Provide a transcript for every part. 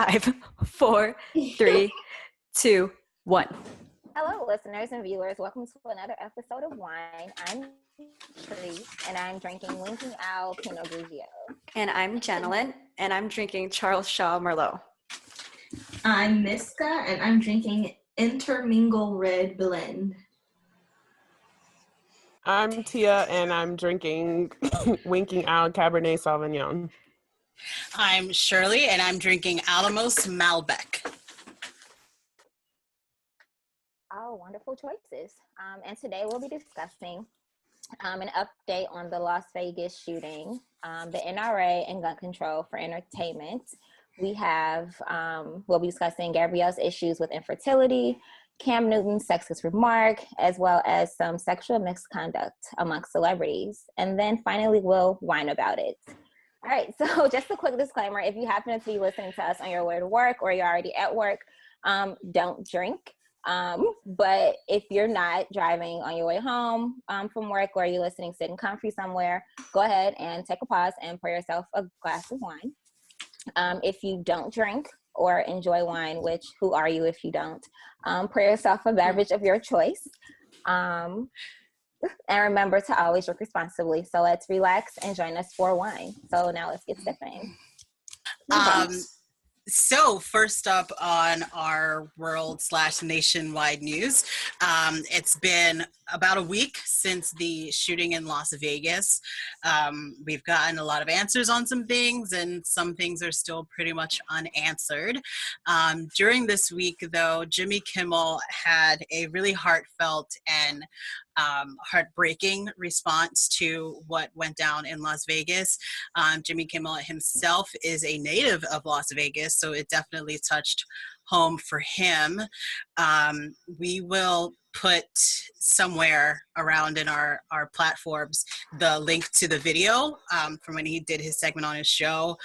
5, 4, 3, 2, 1. Hello, listeners and viewers. Welcome to another episode of Wine. I'm Tree, and I'm drinking Winking Owl Pinot Grigio. And I'm Jenilyn, and I'm drinking Charles Shaw Merlot. I'm Miska, and I'm drinking Intermingle Red Blend. I'm Tia, and I'm drinking Winking Owl Cabernet Sauvignon. I'm Shirley, and I'm drinking Alamos Malbec. Oh, wonderful choices. And today we'll be discussing an update on the Las Vegas shooting, the NRA and gun control for entertainment. We have, we'll be discussing Gabrielle's issues with infertility, Cam Newton's sexist remark, as well as some sexual misconduct amongst celebrities. And then finally, we'll whine about it. All right, so just a quick disclaimer. If you happen to be listening to us on your way to work or you're already at work, don't drink. But if you're not driving on your way home from work, or you're listening sitting comfy somewhere, go ahead and take a pause and pour yourself a glass of wine. If you don't drink or enjoy wine, which who are you if you don't, pour yourself a beverage of your choice. And remember to always drink responsibly. So let's relax and join us for wine. So now let's get sipping. So first up on our world/nationwide news, it's been about a week since the shooting in Las Vegas. We've gotten a lot of answers on some things, and some things are still pretty much unanswered. During this week, though, Jimmy Kimmel had a really heartfelt and heartbreaking response to what went down in Las Vegas. Jimmy Kimmel himself is a native of Las Vegas, so it definitely touched home for him. We will put somewhere around in our platforms the link to the video from when he did his segment on his show.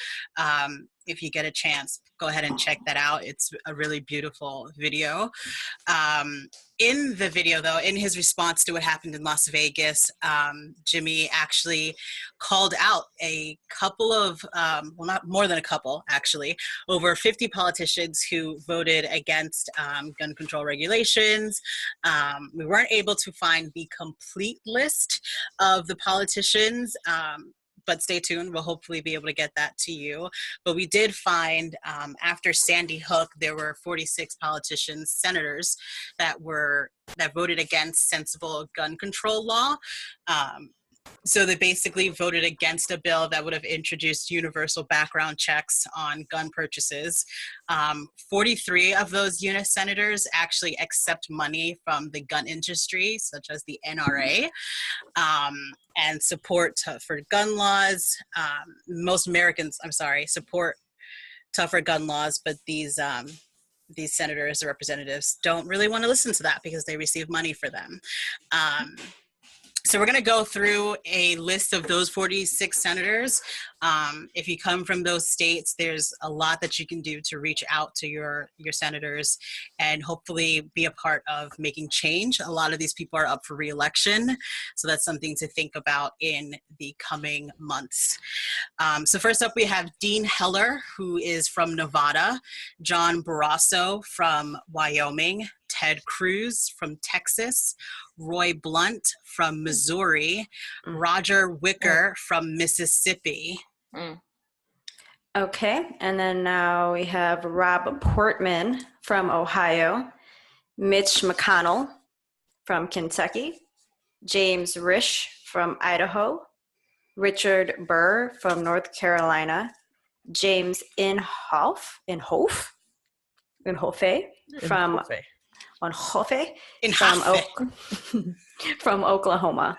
If you get a chance, go ahead and check that out. It's a really beautiful video. In the video, though, in his response to what happened in Las Vegas, Jimmy actually called out a couple of, well, not more than a couple, actually, over 50 politicians who voted against gun control regulations. We weren't able to find the complete list of the politicians, but stay tuned. We'll hopefully be able to get that to you. But we did find after Sandy Hook, there were 46 politicians, senators that voted against sensible gun control law. So they basically voted against a bill that would have introduced universal background checks on gun purchases. 43 of those unit senators actually accept money from the gun industry, such as the NRA, and support tougher gun laws. Most Americans, support tougher gun laws, but these senators or representatives don't really want to listen to that because they receive money for them. So we're going to go through a list of those 46 senators. If you come from those states, there's a lot that you can do to reach out to your senators and hopefully be a part of making change. A lot of these people are up for re-election, so that's something to think about in the coming months. So first up, we have Dean Heller, who is from Nevada, John Barrasso from Wyoming, Ted Cruz from Texas, Roy Blunt from Missouri, Roger Wicker from Mississippi. Okay, and then now we have Rob Portman from Ohio, Mitch McConnell from Kentucky, James Risch from Idaho, Richard Burr from North Carolina, James Inhofe from Oklahoma.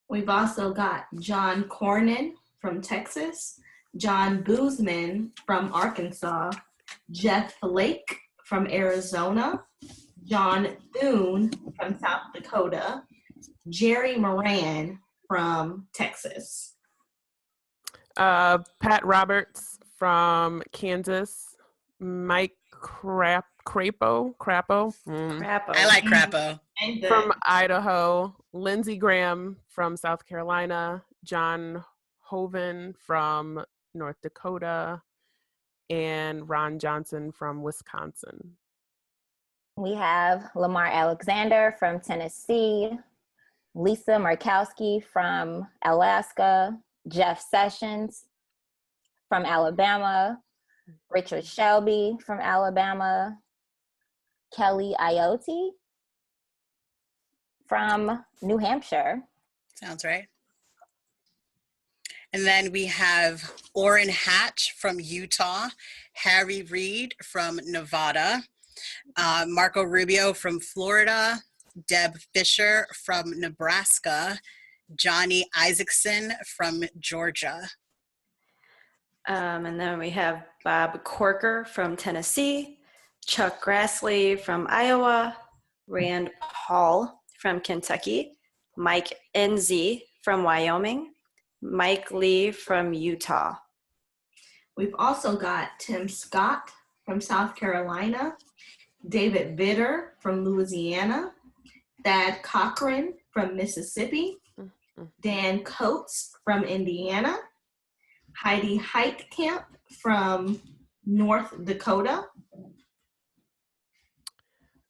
We've also got John Cornyn from Texas, John Boozman from Arkansas, Jeff Flake from Arizona, John Thune from South Dakota, Jerry Moran from Texas. Pat Roberts from Kansas, Mike Crapo. I like Crapo. From Idaho, Lindsey Graham from South Carolina, John Hoeven from North Dakota, and Ron Johnson from Wisconsin. We have Lamar Alexander from Tennessee, Lisa Murkowski from Alaska, Jeff Sessions from Alabama, Richard Shelby from Alabama, Kelly Ayotte from New Hampshire. Sounds right. And then we have Orrin Hatch from Utah, Harry Reid from Nevada, Marco Rubio from Florida, Deb Fisher from Nebraska, Johnny Isaacson from Georgia. And then we have Bob Corker from Tennessee, Chuck Grassley from Iowa, Rand Paul from Kentucky, Mike Enzi from Wyoming, Mike Lee from Utah. We've also got Tim Scott from South Carolina, David Vitter from Louisiana, Thad Cochran from Mississippi, Dan Coates from Indiana, Heidi Heitkamp from North Dakota.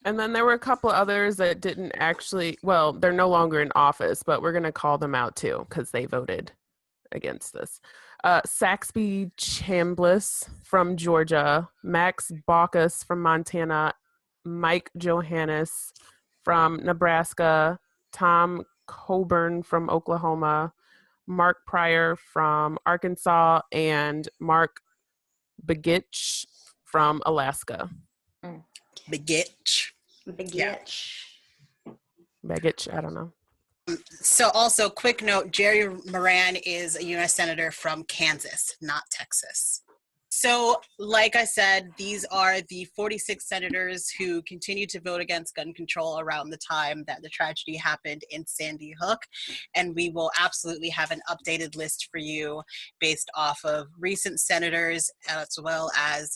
And then there were a couple others that didn't actually, well, they're no longer in office, but we're going to call them out too because they voted against this. Saxby Chambliss from Georgia, Max Baucus from Montana, Mike Johannes from Nebraska, Tom Coburn from Oklahoma, Mark Pryor from Arkansas, and Mark Begich from Alaska. Begich. Yeah. Begich, I don't know. So also, quick note, Jerry Moran is a U.S. Senator from Kansas, not Texas. So, like I said, these are the 46 senators who continue to vote against gun control around the time that the tragedy happened in Sandy Hook. And we will absolutely have an updated list for you based off of recent senators, as well as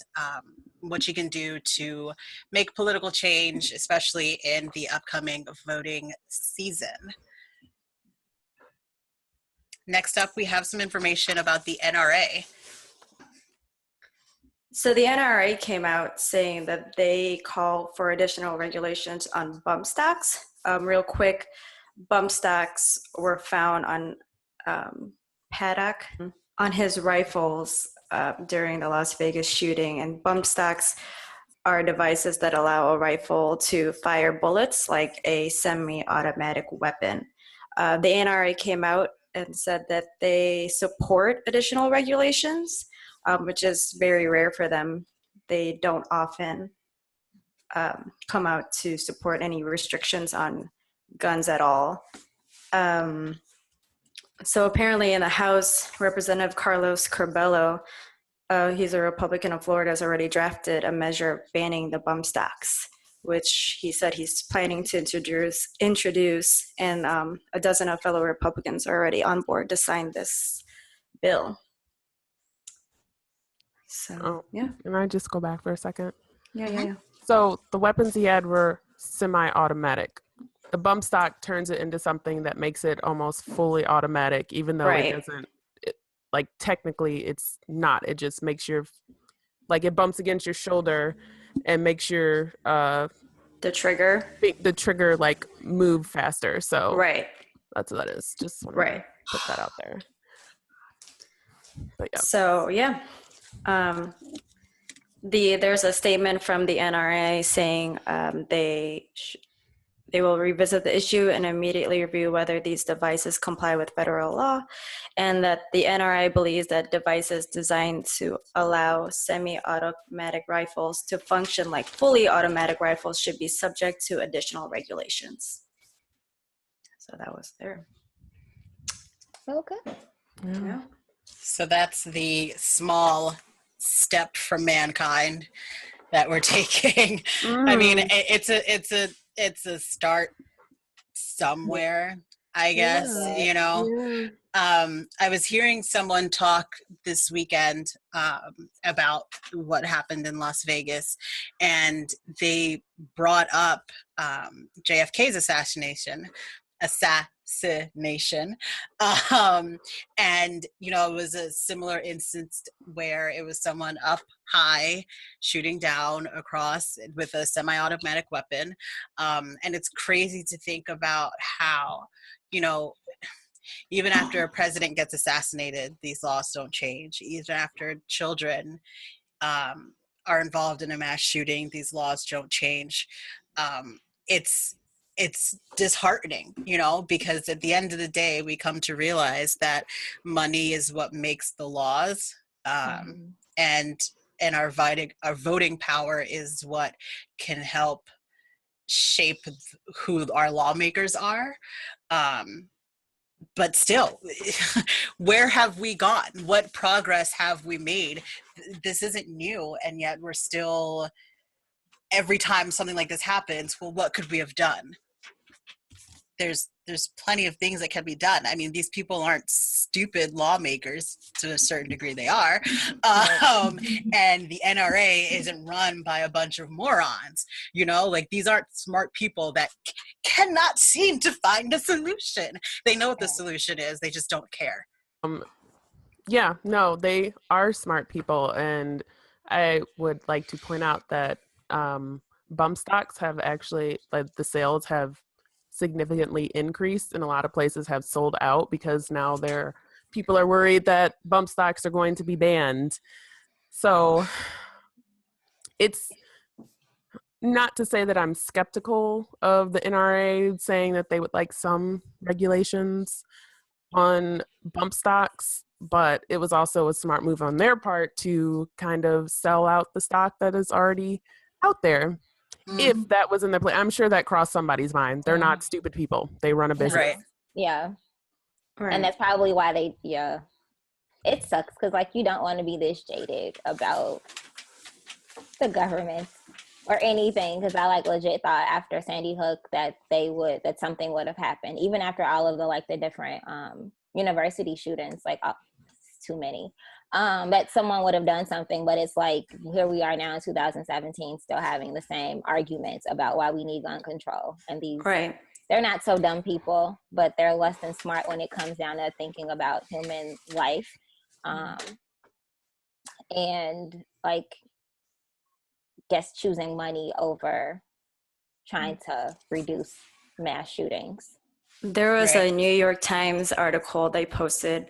what you can do to make political change, especially in the upcoming voting season. Next up, we have some information about the NRA. So the NRA came out saying that they call for additional regulations on bump stocks. Real quick, bump stocks were found on Paddock on his rifles during the Las Vegas shooting, and bump stocks are devices that allow a rifle to fire bullets like a semi-automatic weapon. The NRA came out and said that they support additional regulations, which is very rare for them. They don't often come out to support any restrictions on guns at all. So apparently in the House, Representative Carlos Curbelo, he's a Republican of Florida, has already drafted a measure banning the bump stocks, which he said he's planning to introduce, and a dozen of fellow Republicans are already on board to sign this bill. So, yeah. Can I just go back for a second? Yeah. So the weapons he had were semi-automatic. The bump stock turns it into something that makes it almost fully automatic, even though it doesn't, like technically it's not. It just makes your, like it bumps against your shoulder and makes your the trigger like move faster. So that's what that is. Just want to put that out there. But yeah. So yeah, there's a statement from the NRA saying they will revisit the issue and immediately review whether these devices comply with federal law, and that the NRA believes that devices designed to allow semi-automatic rifles to function like fully automatic rifles should be subject to additional regulations. So that was there. Okay. Yeah. So that's the small step from mankind that we're taking. I mean, it's a start somewhere, I guess, you know. I was hearing someone talk this weekend about what happened in Las Vegas, and they brought up JFK's assassination, assassination. And, you know, it was a similar instance where it was someone up high shooting down across with a semi-automatic weapon. And it's crazy to think about how, you know, even after a president gets assassinated, these laws don't change. Even after children are involved in a mass shooting, these laws don't change. It's disheartening, you know, because at the end of the day, we come to realize that money is what makes the laws, and our voting power is what can help shape who our lawmakers are. But still, where have we gone? What progress have we made? This isn't new, and yet we're still, every time something like this happens, well, what could we have done? There's plenty of things that can be done. I mean, these people aren't stupid lawmakers. To a certain degree they are. And the NRA isn't run by a bunch of morons. You know, like, these aren't smart people that cannot seem to find a solution. They know what the solution is. They just don't care. Yeah, no, they are smart people. And I would like to point out that bump stocks have actually, like, the sales have significantly increased, and a lot of places have sold out because now people are worried that bump stocks are going to be banned. So it's not to say that I'm skeptical of the NRA saying that they would like some regulations on bump stocks, but it was also a smart move on their part to kind of sell out the stock that is already out there. If that was in their plan, I'm sure that crossed somebody's mind. They're not stupid people. They run a business. Right. Yeah. Right. And that's probably why it sucks, because, like, you don't want to be this jaded about the government or anything, because I, like, legit thought after Sandy Hook that something would have happened, even after all of the, like, the different university shootings, like, too many, that someone would have done something. But it's like, here we are now in 2017 still having the same arguments about why we need gun control. And they're not so dumb people, but they're less than smart when it comes down to thinking about human life, and, like, guess choosing money over trying to reduce mass shootings. There was a New York Times article they posted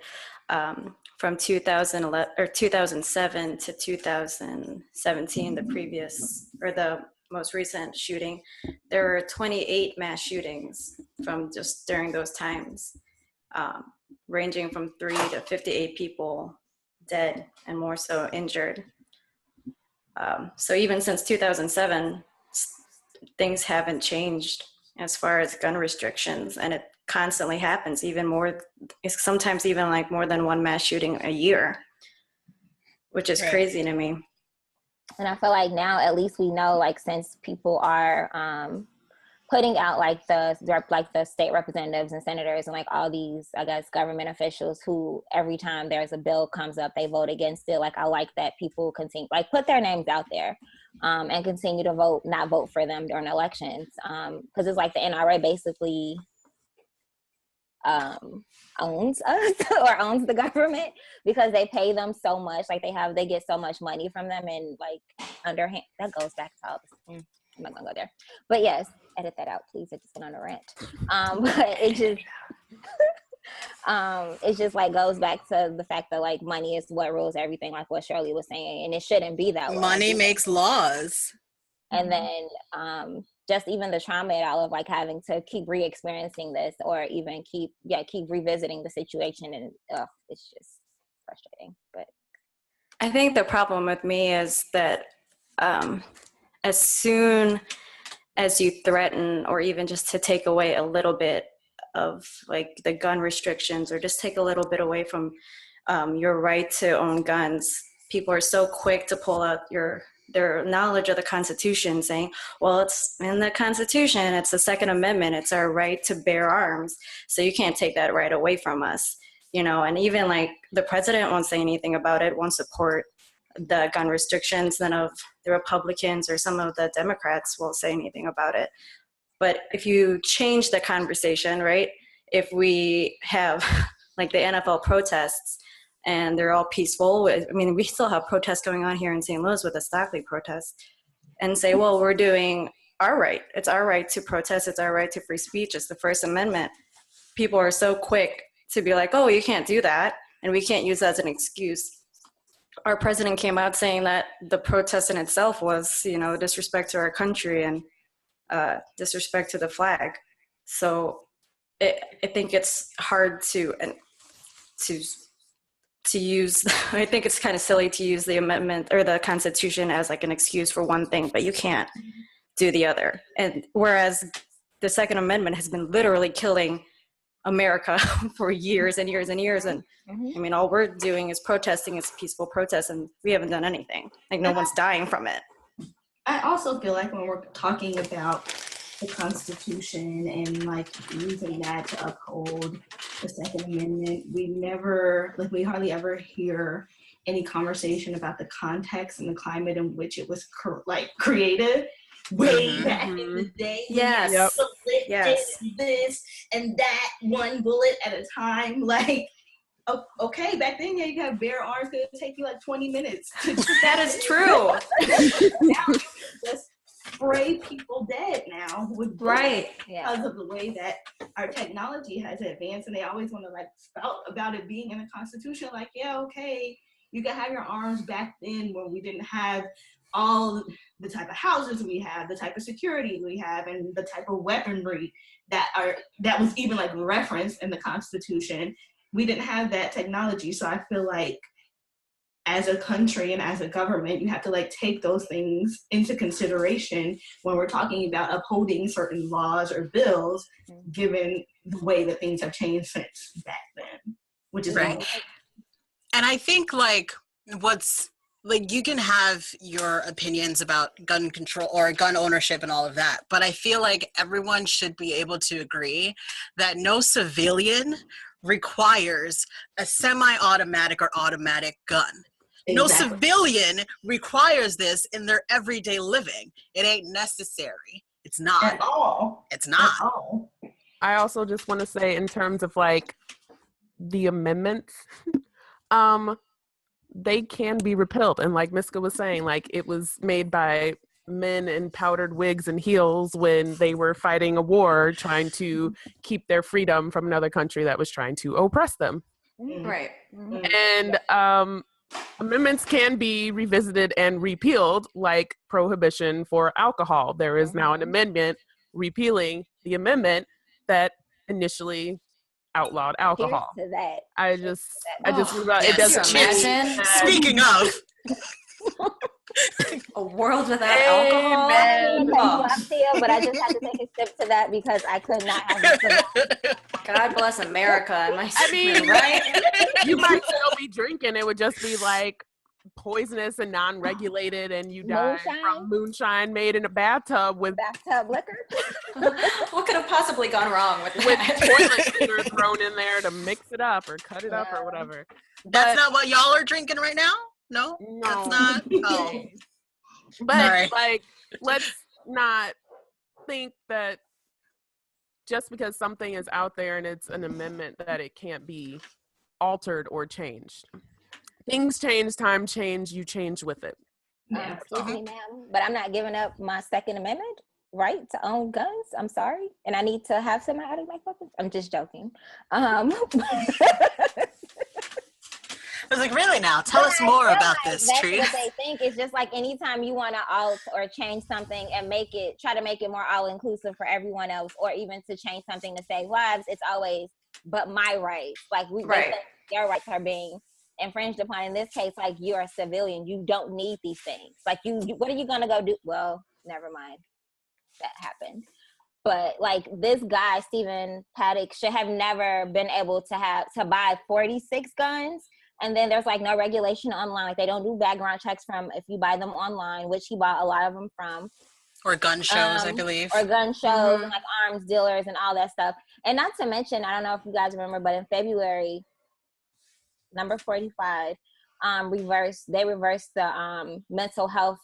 from 2011 or 2007 to 2017, the most recent shooting. There were 28 mass shootings from just during those times, ranging from 3 to 58 people dead and more so injured. So even since 2007, things haven't changed as far as gun restrictions, and it constantly happens. Sometimes even like more than one mass shooting a year, which is crazy to me. And I feel like now at least we know, like, since people are putting out like the state representatives and senators and, like, all these, I guess, government officials who every time there's a bill comes up, they vote against it. Like, I like that people continue, like, put their names out there and continue to not vote for them during elections. Because it's like the NRA basically owns us or owns the government, because they pay them so much. Like, they get so much money from them, and, like, underhand, that goes back to all this. I'm not gonna go there, but yes, edit that out, please. I just went on a rant. But it just like goes back to the fact that, like, money is what rules everything, like what Shirley was saying, and it shouldn't be that way. Money makes laws. And then just even the trauma of, like, having to keep re-experiencing this, or even keep revisiting the situation, and it's just frustrating. But I think the problem with me is that as soon as you threaten, or even just to take away a little bit of, like, the gun restrictions, or just take a little bit away from your right to own guns, people are so quick to pull out their knowledge of the Constitution, saying, well, it's in the Constitution, it's the Second Amendment, it's our right to bear arms, so you can't take that right away from us, you know. And even, like, the president won't say anything about it, won't support the gun restrictions. None of the Republicans or some of the Democrats will say anything about it. But if you change the conversation, right, if we have like the NFL protests and they're all peaceful. I mean, we still have protests going on here in St. Louis with the Stockley protest, and say, well, we're doing our right. It's our right to protest. It's our right to free speech. It's the First Amendment. People are so quick to be like, oh, you can't do that, and we can't use that as an excuse. Our president came out saying that the protest in itself was, disrespect to our country and disrespect to the flag. So I think it's hard to use. I think it's kind of silly to use the amendment or the Constitution as like an excuse for one thing, but you can't do the other. And whereas the Second Amendment has been literally killing America for years and years and years, and I mean, all we're doing is protesting. It's peaceful protest, and we haven't done anything. Like, no one's dying from it. I also feel like when we're talking about the Constitution and like using that to uphold the Second Amendment, we hardly ever hear any conversation about the context and the climate in which it was created. Way back in the day, yes, this and that, one bullet at a time. Like, okay, back then, you have bare arms. Could take you like 20 minutes. That is true. Now you just spray people dead now with bullets because of the way that our technology has advanced, and they always want to like spout about it being in the Constitution. Like, yeah, okay, you can have your arms back then when we didn't have all the type of houses we have, the type of security we have, and the type of weaponry that was even like referenced in the Constitution. We didn't have that technology. So I feel like as a country and as a government, you have to like take those things into consideration when we're talking about upholding certain laws or bills, given the way that things have changed since back then, which is right. And I think you can have your opinions about gun control or gun ownership and all of that, but I feel like everyone should be able to agree that no civilian requires a semi-automatic or automatic gun. Exactly. No civilian requires this in their everyday living. It ain't necessary. It's not. At all. It's not. At all. I also just want to say, in terms of like the amendments, they can be repealed. And like Miska was saying, like it was made by men in powdered wigs and heels when they were fighting a war trying to keep their freedom from another country that was trying to oppress them. Right. And amendments can be revisited and repealed, like prohibition for alcohol. There is now an amendment repealing the amendment that initially outlawed alcohol. Cheers to that. I just it doesn't imagine. Speaking of a world without alcohol. But I just had to take a sip to that because I could not have it. God bless America. I mean, right? You might still be drinking. It would just be like poisonous and non-regulated, and you die from moonshine made in a bathtub with bathtub liquor. What could have possibly gone wrong with with toilet cleaner thrown in there to mix it up or cut it up or whatever? That's not what y'all are drinking right now? No, that's not. Oh. But like, let's not think that just because something is out there and it's an amendment that it can't be altered or changed. Things change, time change, you change with it. Excuse me, ma'am, but I'm not giving up my Second Amendment right to own guns. I'm sorry, and I need to have semi-automatic weapons. I'm just joking. I was like, really now? Tell us more about this, Tree. What they think is just like anytime you want to alter or change something and try to make it more all-inclusive for everyone else, or even to change something to save lives, it's always, but my rights. Like, they think their rights are being infringed upon. In this case, like, you're a civilian. You don't need these things. Like, what are you going to go do? Well, never mind. That happened. But like, this guy, Stephen Paddock, should have never been able to buy 46 guns. And then there's like no regulation online. Like, they don't do background checks from if you buy them online, which he bought a lot of them from. Or gun shows, I believe. Or gun shows and like arms dealers and all that stuff. And not to mention, I don't know if you guys remember, but in February, number 45, they reversed the mental health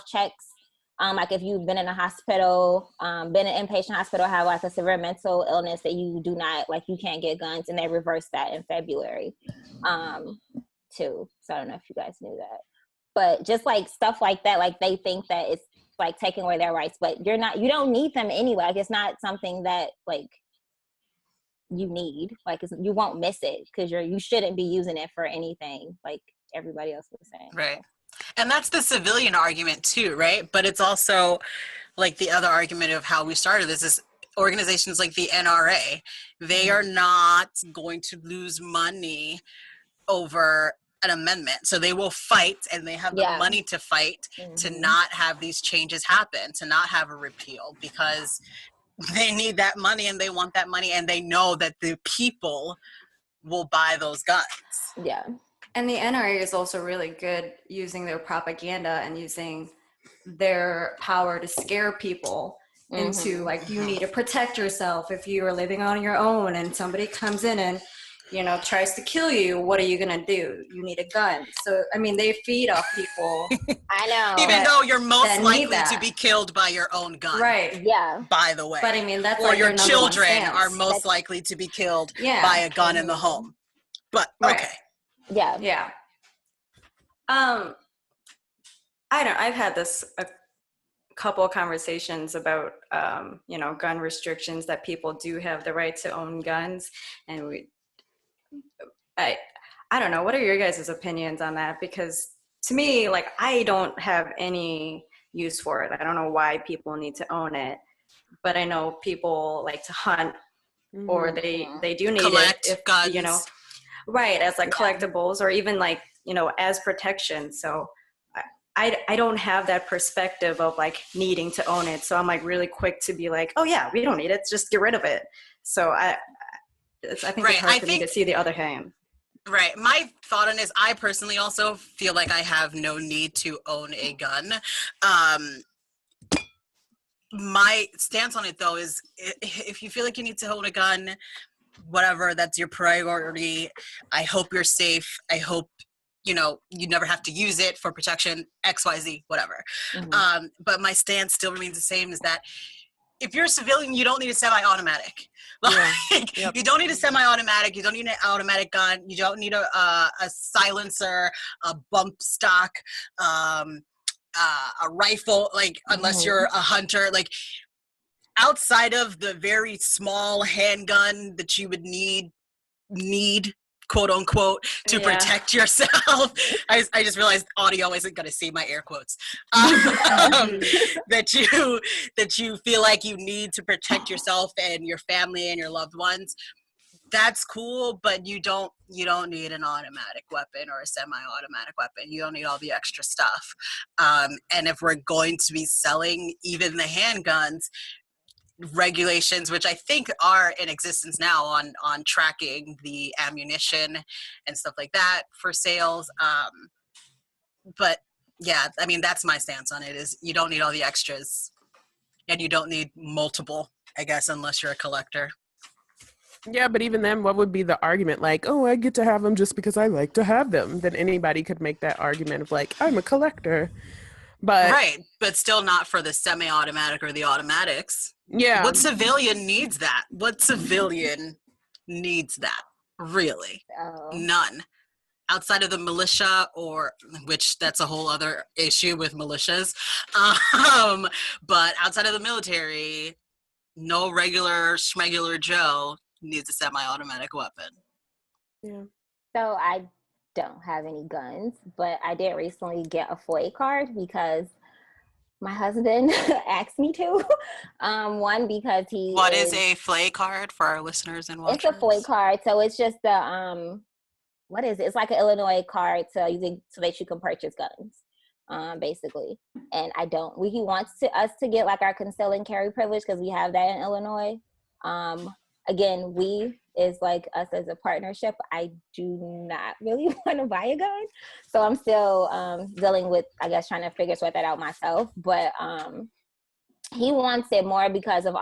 checks Like if you've been in a hospital, been in an inpatient hospital, have like a severe mental illness that you do not, like you can't get guns, and they reversed that in February too. So I don't know if you guys knew that. But just like stuff like that, like they think that it's like taking away their rights, but you don't need them anyway. Like it's not something that like you need, like you won't miss it because you shouldn't be using it for anything like everybody else was saying. Right. And that's the civilian argument too, right? But it's also like the other argument of how we started this is organizations like the NRA, they are not going to lose money over an amendment. So they will fight, and they have the money to fight to not have these changes happen, to not have a repeal, because they need that money and they want that money, and they know that the people will buy those guns. Yeah. And the NRA is also really good using their propaganda and using their power to scare people into like, you need to protect yourself if you are living on your own and somebody comes in and, you know, tries to kill you. What are you going to do? You need a gun. So, I mean, they feed off people. I know. Even though you're most likely to be killed by your own gun. Right. Yeah. By the way. But I mean, that's or like your their children are most likely to be killed by a gun in the home. But, okay. Yeah. Yeah. I've had a couple of conversations about, you know, gun restrictions, that people do have the right to own guns. And I don't know, what are your guys' opinions on that? Because to me, like, I don't have any use for it. I don't know why people need to own it, but I know people like to hunt, or they do need collect it if guns. You know, right, as like collectibles, or even like, you know, as protection. So I don't have that perspective of like needing to own it. So I'm like really quick to be like, oh yeah, we don't need it, just get rid of it. So I think it's hard for me to see the other hand. Right. My thought on this, I personally also feel like I have no need to own a gun. My stance on it, though, is if you feel like you need to own a gun, whatever, that's your priority. I hope you're safe. I hope, you know, you never have to use it for protection, XYZ, whatever. But my stance still remains the same, is that if you're a civilian, you don't need a semi-automatic. Like, you don't need a semi-automatic. You don't need an automatic gun. You don't need a silencer, a bump stock, a rifle, like, unless you're a hunter. Like, outside of the very small handgun that you would need quote unquote to protect yourself. I just realized audio isn't going to see my air quotes. That you feel like you need to protect yourself and your family and your loved ones. That's cool, but you don't need an automatic weapon or a semi-automatic weapon. You don't need all the extra stuff. And if we're going to be selling even the handguns, regulations, which I think are in existence now on tracking the ammunition and stuff like that for sales. But yeah, I mean, that's my stance on it, is you don't need all the extras, and you don't need multiple, I guess, unless you're a collector. Yeah, but even then, what would be the argument? Like, oh, I get to have them just because I like to have them. Then anybody could make that argument of like, I'm a collector. But right, but still not for the semi-automatic or the automatics. Yeah. What civilian needs that? What civilian needs that? Really? None. Outside of the militia, or which that's a whole other issue with militias. But outside of the military, no regular schmegular Joe needs a semi-automatic weapon. Yeah. So I don't have any guns, but I did recently get a FOIA card because my husband asked me to. One, because What is a FOIA card for our listeners and watchers? It's a FOIA card, so it's just the what is it? It's like an Illinois card so that you can purchase guns, basically. And I don't. He wants us to get like our conceal and carry privilege because we have that in Illinois. Again, we is like us as a partnership. I do not really want to buy a gun. So I'm still dealing with, I guess, trying to sort that out myself. But he wants it more because of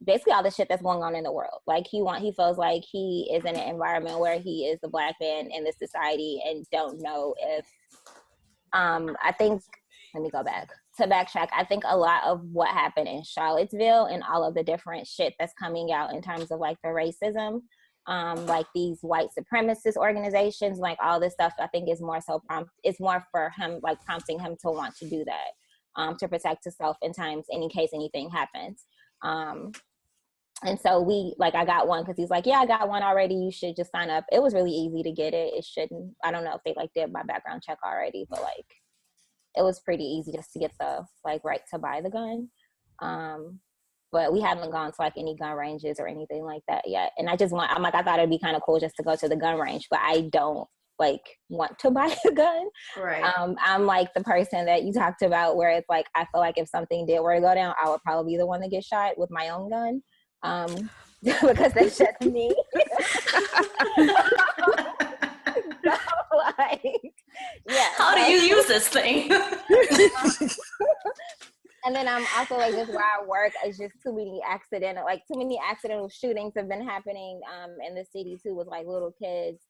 basically all the shit that's going on in the world. Like he feels like he is in an environment where he is the Black man in this society and don't know if, I think, let me go back. to backtrack, I think a lot of what happened in Charlottesville and all of the different shit that's coming out in terms of like the racism, like these white supremacist organizations, like all this stuff, I think is more so it's more for him, like prompting him to want to do that, to protect himself in case anything happens. And so I got one because he's like, yeah, I got one already. You should just sign up. It was really easy to get it. It shouldn't, I don't know if they like did my background check already, but like, it was pretty easy just to get the like right to buy the gun. But we haven't gone to like any gun ranges or anything like that yet. And I thought it'd be kind of cool just to go to the gun range, but I don't like want to buy a gun. Right. I'm like the person that you talked about where it's like, I feel like if something were to go down, I would probably be the one to get shot with my own gun. Because that's just me. So, like, yeah. How do you use this thing? And then I'm also like, just where I work, it's just too many accidental shootings have been happening in the city too, with like little kids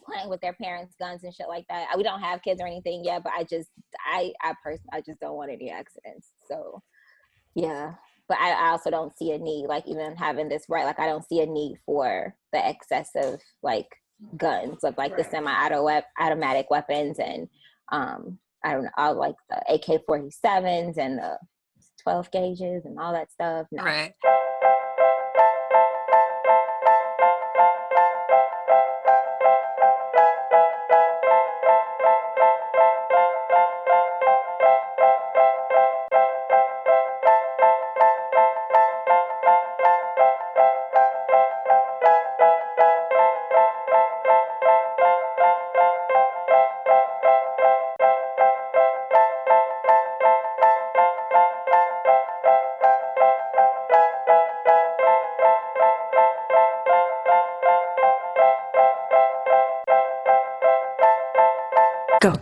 playing with their parents' guns and shit like that. We don't have kids or anything yet, but I personally just don't want any accidents. So yeah. But I also don't see a need, like even having this right, like I don't see a need for the excessive like guns of like the semi-automatic weapons and I don't know, like the AK-47s and the 12 gauges and all that stuff. No. Right. Go.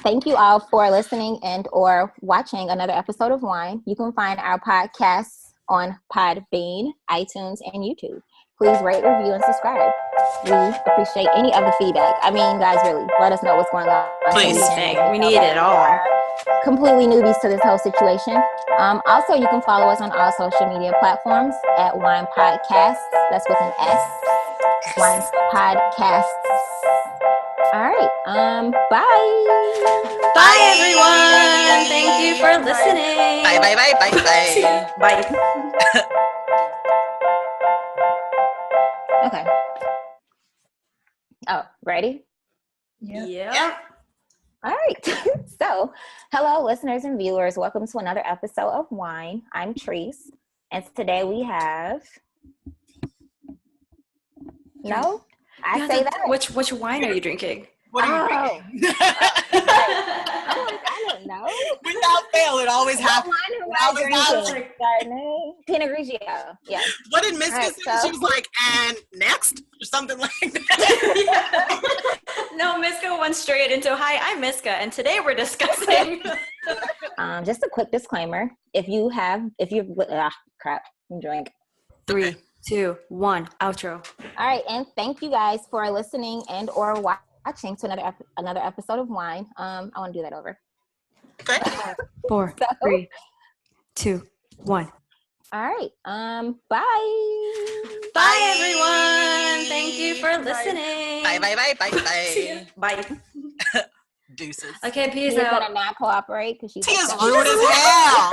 Thank you all for listening and or watching another episode of Wine. You can find our podcasts on Podbean, iTunes, and YouTube. Please rate, review, and subscribe. We appreciate any of the feedback. I mean, guys, really, let us know what's going on. Please. We need it all. Completely newbies to this whole situation. Also, you can follow us on all social media platforms at Wine Podcasts. That's with an S. Wine Podcasts. All right. Bye. Bye, everyone. Thank you for listening. Bye, bye, bye, bye, bye. Bye. Okay. Oh, ready? Yeah. All right. So, hello, listeners and viewers. Welcome to another episode of Wine. I'm Treese. And today we have... No? I say that. Which wine are you drinking? What are you drinking? I don't know. Without fail, it always happens. Pinot Grigio. Yeah. What did Miska say? She was like, and next? Or something like that. No, Miska went straight into, hi, I'm Miska, and today we're discussing. Just a quick disclaimer. Crap, I'm drink. 3, 2, 1, outro. All right, and thank you guys for listening and or watching to another episode of Wine. I want to do that over. Okay. 4, 3, 2, 1. All right. Bye. Bye, everyone. Thank you for listening. Bye, bye, bye, bye, bye. Bye. Deuces. Okay, peace Tia's out. gonna not cooperate because she's Tia's rude as hell.